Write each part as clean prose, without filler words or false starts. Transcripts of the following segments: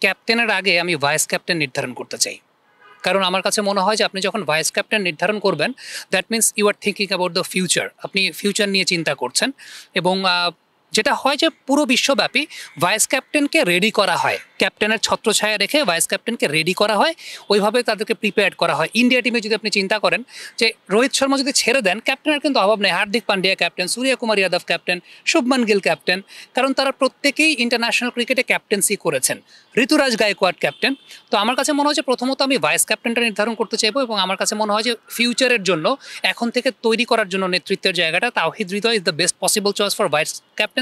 ক্যাপ্টেনের আগে আমি ভাইস ক্যাপ্টেন নির্ধারণ করতে চাই। কারণ আমার কাছে মনে হয় যে আপনি যখন ভাইস ক্যাপ্টেন নির্ধারণ করবেন, that means you are thinking about the future. আপনি ফিউচার নিয়ে চিন্তা করছেন। এবং যেটা হয় যে পুরো বিশ্বব্যাপী ভাইস ক্যাপ্টেনকে রেডি করা হয়, ক্যাপ্টেনের ছত্রছায়া রেখে ভাইস ক্যাপ্টেনকে রেডি করা হয়, ওইভাবে তাদেরকে প্রিপেয়ার করা হয়। ইন্ডিয়া টিমে যদি আপনি চিন্তা করেন যে রোহিত শর্মা যদি ছেড়ে দেন, ক্যাপ্টেনের কিন্তু অভাব নেই। Hardik Pandya captain, Suryakumar Yadav captain, Shubman Gill captain, কারণ তারা প্রত্যেকেই ইন্টারন্যাশনাল ক্রিকেটে ক্যাপ্টেন্সি করেছেন। ঋতুরাজ গায়কোয়াড় ক্যাপ্টেন। তো আমার কাছে মনে হয় যে প্রথমত আমি ভাইস ক্যাপ্টেনটা নির্ধারণ করতে চাইবো, এবং আমার কাছে মনে হয় যে ফিউচারের জন্য এখন থেকে তৈরি করার জন্য নেতৃত্বের জায়গাটা Towhid Hridoy is the best possible choice for vice captaincy.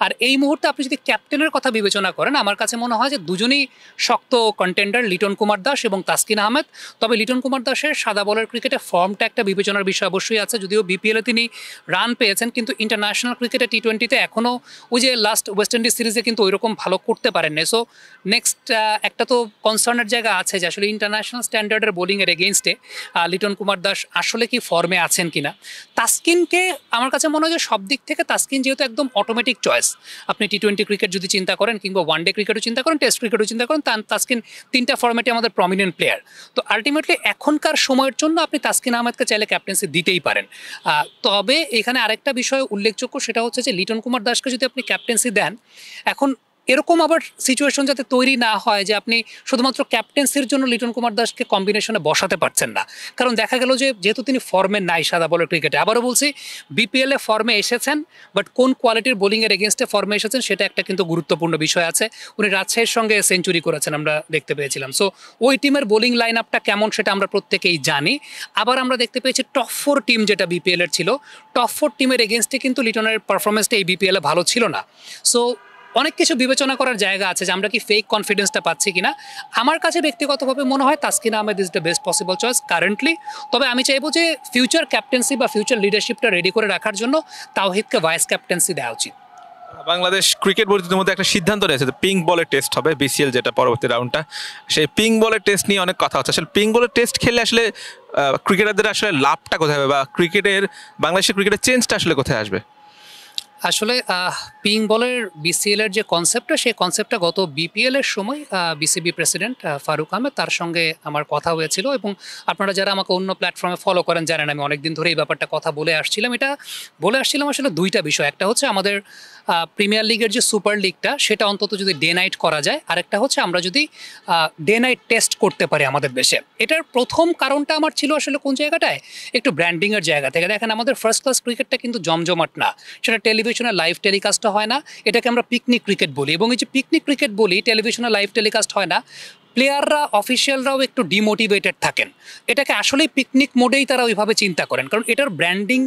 আর এই মুহূর্তে আপনি যদি ক্যাপ্টেনের কথা বিবেচনা করেন, আমার কাছে মনে হয় যে দুজনেই শক্ত কন্টেন্ডার, লিটন কুমার দাস এবং তাসকিন আহমেদ। তবে লিটন কুমার দাসের সাদা বলের ক্রিকেটে ফর্মটা একটা বিবেচনার বিষয় অবশ্যই আছে। যদিও বিপিএলে তিনি রান পেয়েছেন, কিন্তু ইন্টারন্যাশনাল ক্রিকেটে টি-20তে এখনও ওই যে লাস্ট ওয়েস্ট ইন্ডিজ সিরিজে কিন্তু ওইরকম ভালো করতে পারেননি। সো নেক্সট একটা তো কনসার্নের জায়গা আছে যে আসলে ইন্টারন্যাশনাল স্ট্যান্ডার্ডের বোলিংয়ের এগেনস্টে লিটন কুমার দাস আসলে কি ফর্মে আছেন কিনা। তাসকিনকে আমার কাছে মনে হয় যে সব দিক থেকে তাসকিন যেহেতু একদম অটোমেটিক চয়েস, আপনি টি-20 ক্রিকেট যদি চিন্তা করেন, কিংবা ওয়ানডে ক্রিকেটও চিন্তা করেন, টেস্ট ক্রিকেটও চিন্তা করেন, তাসকিন তিনটা ফর্মেটে আমাদের প্রমিনেন্ট প্লেয়ার। তো আলটিমেটলি এখনকার সময়ের জন্য আপনি তাসকিন আহমেদকে চাইলে ক্যাপ্টেন্সি দিতেই পারেন। তবে এখানে আরেকটা বিষয় উল্লেখযোগ্য, সেটা হচ্ছে যে লিটন কুমার দাসকে যদি আপনি ক্যাপ্টেন্সি দেন, এখন এরকম আবার সিচুয়েশন যাতে তৈরি না হয় যে আপনি শুধুমাত্র ক্যাপ্টেন্সির জন্য লিটন কুমার দাসকে কম্বিনেশনে বসাতে পারছেন না। কারণ দেখা গেল যে যেহেতু তিনি ফর্মে নাই সাদা বলের ক্রিকেটে, আবারও বলছি বিপিএলে ফর্মে এসেছেন, বাট কোন কোয়ালিটির বোলিংয়ের এগেনস্টে ফর্মে এসেছেন সেটা একটা কিন্তু গুরুত্বপূর্ণ বিষয় আছে। উনি রাজশাহীর সঙ্গে সেঞ্চুরি করেছেন, আমরা দেখতে পেয়েছিলাম। সো ওই টিমের বোলিং লাইন আপটা কেমন সেটা আমরা প্রত্যেকেই জানি। আবার আমরা দেখতে পেয়েছি টপ 4 টিম যেটা বিপিএলের ছিল, টপ 4 টিমের এগেনস্টে কিন্তু লিটনের পারফরমেন্সটা এই বিপিএলে ভালো ছিল না। সো অনেক কিছু বিবেচনা করার জায়গা আছে যে আমরা কি ফেক কনফিডেন্সটা পাচ্ছি কিনা। আমার কাছে ব্যক্তিগতভাবে মনে হয় Taskin Ahmed is the best possible choice currently. তবে আমি চাইবো যে ফিউচার ক্যাপ্টেন্সি বা ফিউচার লিডারশিপটা রেডি করে রাখার জন্য তাওহিদকে ভাইস ক্যাপ্টেন্সি দেওয়া উচিত। বাংলাদেশ ক্রিকেট বোর্ডের মধ্যে একটা সিদ্ধান্ত রয়েছে, পিঙ্ক বলের টেস্ট হবে বিসিএল, যেটা পরবর্তী রাউন্ডটা। সেই পিঙ্ক বলের টেস্ট নিয়ে অনেক কথা হচ্ছে। আসলে পিঙ্ক বলের টেস্ট খেললে আসলে ক্রিকেটারদের আসলে লাভটা কোথায় হবে, বা ক্রিকেটের বাংলাদেশের ক্রিকেটের চেঞ্জটা আসলে কোথায় আসবে? আসলে পিঙ্ক বলের বিসিএলের যে কনসেপ্টটা, সেই কনসেপ্টটা গত বিপিএলের সময় বিসিবি প্রেসিডেন্ট ফারুক আহমেদ, তার সঙ্গে আমার কথা হয়েছিল। এবং আপনারা যারা আমাকে অন্য প্ল্যাটফর্মে ফলো করেন জানেন আমি অনেকদিন ধরে এই ব্যাপারটা কথা বলে আসছিলাম। এটা বলে আসছিলাম আসলে দুইটা বিষয়। একটা হচ্ছে আমাদের প্রিমিয়ার লিগের যে সুপার লিগটা, সেটা অন্তত যদি ডে নাইট করা যায়। আরেকটা হচ্ছে আমরা যদি ডে নাইট টেস্ট করতে পারি আমাদের দেশে। এটার প্রথম কারণটা আমার ছিল আসলে কোন জায়গাটায়, একটু ব্র্যান্ডিংয়ের জায়গা থেকে। দেখেন আমাদের ফার্স্ট ক্লাস ক্রিকেটটা কিন্তু জমজমাট না, সেটা টেলিভিশনে লাইভ টেলিকাস্টও হয় না, এটাকে আমরা পিকনিক ক্রিকেট বলি। এবং এই যে পিকনিক ক্রিকেট বলি, টেলিভিশনে লাইভ টেলিকাস্ট হয় না, প্লেয়াররা অফিসিয়ালরাও একটু ডিমোটিভেটেড থাকেন। এটাকে আসলেই পিকনিক মোডেই তারা ওইভাবে চিন্তা করেন, কারণ এটার ব্র্যান্ডিং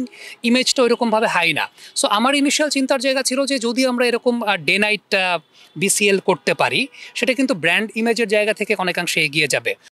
ইমেজটা ওইরকমভাবে হাই না। সো আমার ইনিশিয়াল চিন্তার জায়গা ছিল যে যদি আমরা এরকম ডে নাইট বিসিএল করতে পারি, সেটা কিন্তু ব্র্যান্ড ইমেজের জায়গা থেকে অনেকাংশে এগিয়ে যাবে।